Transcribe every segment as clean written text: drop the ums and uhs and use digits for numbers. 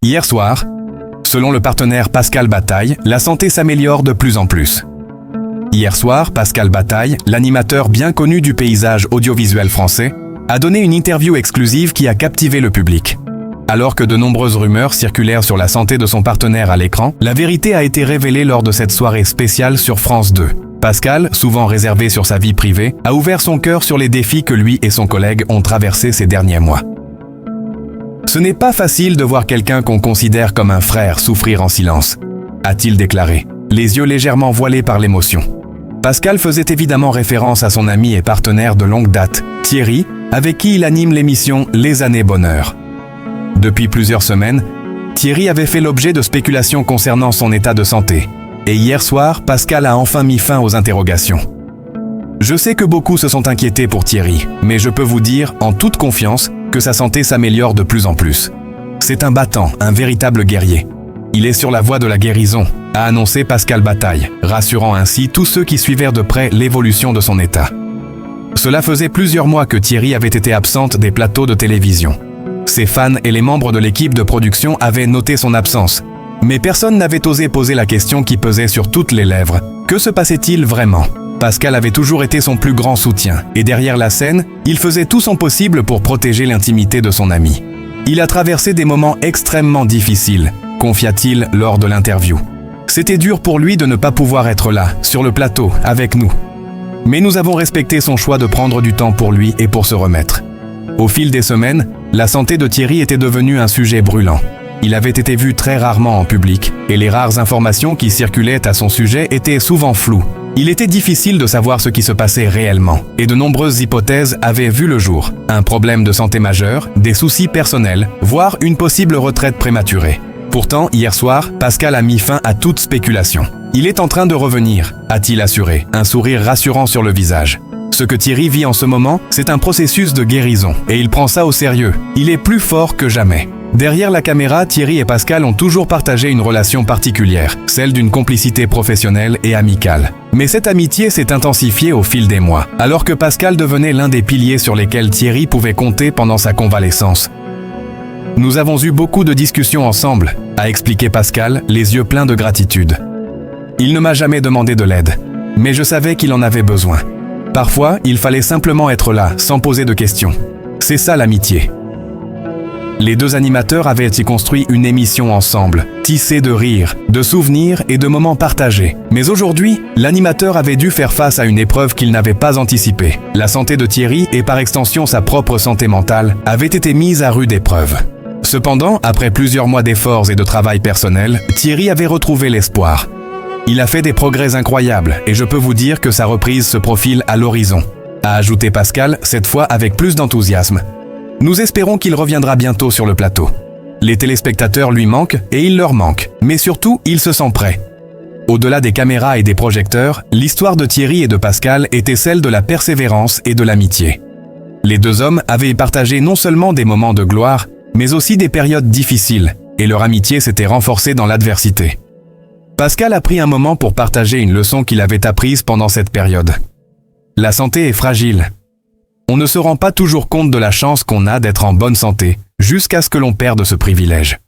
Hier soir, selon le partenaire Pascal Bataille, la santé s'améliore de plus en plus. Hier soir, Pascal Bataille, l'animateur bien connu du paysage audiovisuel français, a donné une interview exclusive qui a captivé le public. Alors que de nombreuses rumeurs circulèrent sur la santé de son partenaire à l'écran, la vérité a été révélée lors de cette soirée spéciale sur France 2. Pascal, souvent réservé sur sa vie privée, a ouvert son cœur sur les défis que lui et son collègue ont traversés ces derniers mois. Ce n'est pas facile de voir quelqu'un qu'on considère comme un frère souffrir en silence, a-t-il déclaré, les yeux légèrement voilés par l'émotion. Pascal faisait évidemment référence à son ami et partenaire de longue date, Thierry, avec qui il anime l'émission Les Années Bonheur. Depuis plusieurs semaines, Thierry avait fait l'objet de spéculations concernant son état de santé. Et hier soir, Pascal a enfin mis fin aux interrogations. Je sais que beaucoup se sont inquiétés pour Thierry, mais je peux vous dire, en toute confiance, que sa santé s'améliore de plus en plus. C'est un battant, un véritable guerrier. Il est sur la voie de la guérison, a annoncé Pascal Bataille, rassurant ainsi tous ceux qui suivaient de près l'évolution de son état. Cela faisait plusieurs mois que Thierry avait été absente des plateaux de télévision. Ses fans et les membres de l'équipe de production avaient noté son absence. Mais personne n'avait osé poser la question qui pesait sur toutes les lèvres. Que se passait-il vraiment ? Pascal avait toujours été son plus grand soutien, et derrière la scène, il faisait tout son possible pour protéger l'intimité de son ami. Il a traversé des moments extrêmement difficiles, confia-t-il lors de l'interview. C'était dur pour lui de ne pas pouvoir être là, sur le plateau, avec nous. Mais nous avons respecté son choix de prendre du temps pour lui et pour se remettre. Au fil des semaines, la santé de Thierry était devenue un sujet brûlant. Il avait été vu très rarement en public, et les rares informations qui circulaient à son sujet étaient souvent floues. Il était difficile de savoir ce qui se passait réellement, et de nombreuses hypothèses avaient vu le jour. Un problème de santé majeur, des soucis personnels, voire une possible retraite prématurée. Pourtant, hier soir, Pascal a mis fin à toute spéculation. Il est en train de revenir, a-t-il assuré, un sourire rassurant sur le visage. Ce que Thierry vit en ce moment, c'est un processus de guérison, et il prend ça au sérieux. Il est plus fort que jamais. Derrière la caméra, Thierry et Pascal ont toujours partagé une relation particulière, celle d'une complicité professionnelle et amicale. Mais cette amitié s'est intensifiée au fil des mois, alors que Pascal devenait l'un des piliers sur lesquels Thierry pouvait compter pendant sa convalescence. Nous avons eu beaucoup de discussions ensemble, a expliqué Pascal, les yeux pleins de gratitude. Il ne m'a jamais demandé de l'aide, mais je savais qu'il en avait besoin. Parfois, il fallait simplement être là, sans poser de questions. C'est ça l'amitié. Les deux animateurs avaient y construit une émission ensemble, tissée de rires, de souvenirs et de moments partagés. Mais aujourd'hui, l'animateur avait dû faire face à une épreuve qu'il n'avait pas anticipée. La santé de Thierry, et par extension sa propre santé mentale, avait été mise à rude épreuve. Cependant, après plusieurs mois d'efforts et de travail personnel, Thierry avait retrouvé l'espoir. Il a fait des progrès incroyables et je peux vous dire que sa reprise se profile à l'horizon, a ajouté Pascal, cette fois avec plus d'enthousiasme. Nous espérons qu'il reviendra bientôt sur le plateau. Les téléspectateurs lui manquent et il leur manque, mais surtout, il se sent prêt. Au-delà des caméras et des projecteurs, l'histoire de Thierry et de Pascal était celle de la persévérance et de l'amitié. Les deux hommes avaient partagé non seulement des moments de gloire, mais aussi des périodes difficiles, et leur amitié s'était renforcée dans l'adversité. Pascal a pris un moment pour partager une leçon qu'il avait apprise pendant cette période. La santé est fragile. On ne se rend pas toujours compte de la chance qu'on a d'être en bonne santé, jusqu'à ce que l'on perde ce privilège.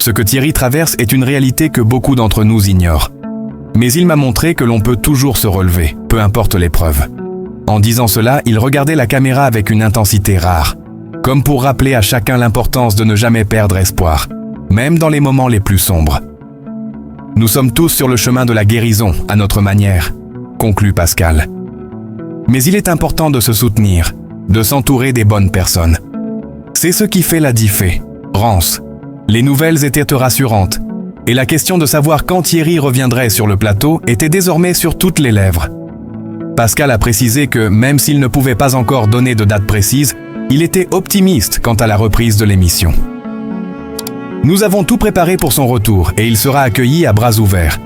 Ce que Thierry traverse est une réalité que beaucoup d'entre nous ignorent. Mais il m'a montré que l'on peut toujours se relever, peu importe l'épreuve. En disant cela, il regardait la caméra avec une intensité rare, comme pour rappeler à chacun l'importance de ne jamais perdre espoir, même dans les moments les plus sombres. Nous sommes tous sur le chemin de la guérison, à notre manière, conclut Pascal. Mais il est important de se soutenir, de s'entourer des bonnes personnes. C'est ce qui fait la différence. Les nouvelles étaient rassurantes, et la question de savoir quand Thierry reviendrait sur le plateau était désormais sur toutes les lèvres. Pascal a précisé que, même s'il ne pouvait pas encore donner de date précise, il était optimiste quant à la reprise de l'émission. Nous avons tout préparé pour son retour et il sera accueilli à bras ouverts.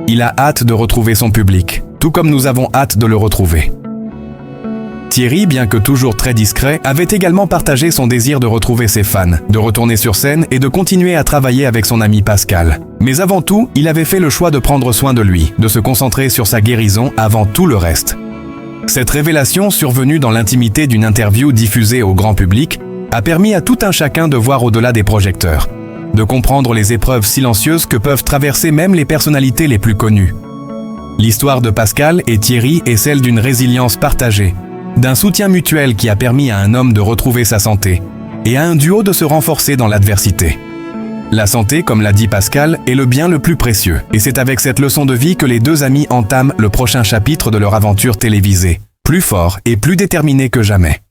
Il a hâte de retrouver son public, tout comme nous avons hâte de le retrouver. Thierry, bien que toujours très discret, avait également partagé son désir de retrouver ses fans, de retourner sur scène et de continuer à travailler avec son ami Pascal. Mais avant tout, il avait fait le choix de prendre soin de lui, de se concentrer sur sa guérison avant tout le reste. Cette révélation, survenue dans l'intimité d'une interview diffusée au grand public, a permis à tout un chacun de voir au-delà des projecteurs. de comprendre les épreuves silencieuses que peuvent traverser même les personnalités les plus connues. L'histoire de Pascal et Thierry est celle d'une résilience partagée, d'un soutien mutuel qui a permis à un homme de retrouver sa santé, et à un duo de se renforcer dans l'adversité. La santé, comme l'a dit Pascal, est le bien le plus précieux, et c'est avec cette leçon de vie que les deux amis entament le prochain chapitre de leur aventure télévisée, plus forts et plus déterminés que jamais.